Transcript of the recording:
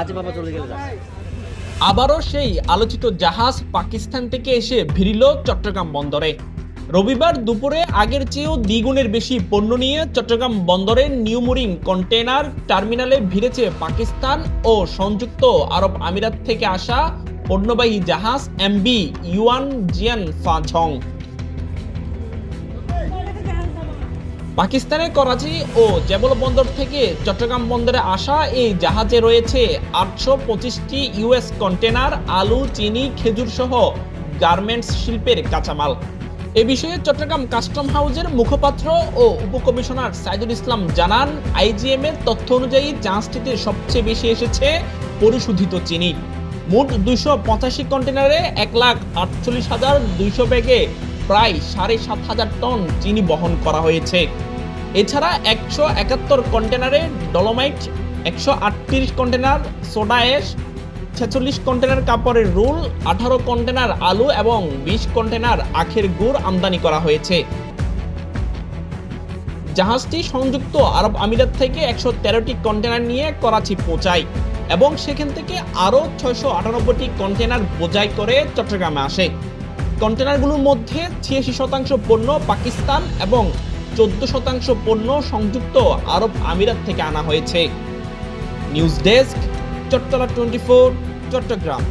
আজ বাবা চলে গেলে যাবে। আবারও সেই আলোচিত জাহাজ পাকিস্তান থেকে এসে ভিড়ল চট্টগ্রাম বন্দরে। রবিবার দুপুরে আগের চেয়েও দ্বিগুণের বেশি পণ্য নিয়ে চট্টগ্রাম বন্দরের নিউমুরিং কন্টেইনার টার্মিনালে ভিড়েছে পাকিস্তান ও সংযুক্ত আরব আমিরাত থেকে আসা পণ্যবাহী জাহাজ এমভি ইউয়ান জিয়ান ফাঝং। পাকিস্তানের করাচি ও জেবল বন্দর থেকে চট্টগ্রাম বন্দরে আসা এই জাহাজে রয়েছে 825টি ইউএস কন্টেনার আলু, চিনি, খেজুর সহ গার্মেন্টস শিল্পের কাঁচামাল। এ বিষয়ে চট্টগ্রাম কাস্টম হাউসের মুখপাত্র ও উপকমিশনার সাইদুল ইসলাম জানান, আইজিএম এর তথ্য অনুযায়ী জাহাজটিতে সবচেয়ে বেশি এসেছে পরিশোধিত চিনি। মোট 285 কন্টেনারে 1,48,200 ব্যাগে প্রায় 7,500 টন চিনি বহন করা হয়েছে। এছাড়া 171 কন্টেনারে dolomite, 138 container soda ash, 46 container কাপড়ের রোল, 18 কন্টেনার আলু এবং 20 কন্টেনার আখের গুড় আমদানি করা হয়েছে। জাহাজটি সংযুক্ত আরব আমিরাত থেকে 113টি কন্টেনার নিয়ে করাচি পৌঁছায় এবং সেখান থেকে আরও 698টি কন্টেনার বোঝাই করে চট্টগ্রামে আসে। কন্টেনারগুলোর মধ্যে 86% পণ্য পাকিস্তান এবং 14% পণ্য সংযুক্ত আরব আমিরাত থেকে আনা হয়েছে। News desk, Chattala 24, Chittagong.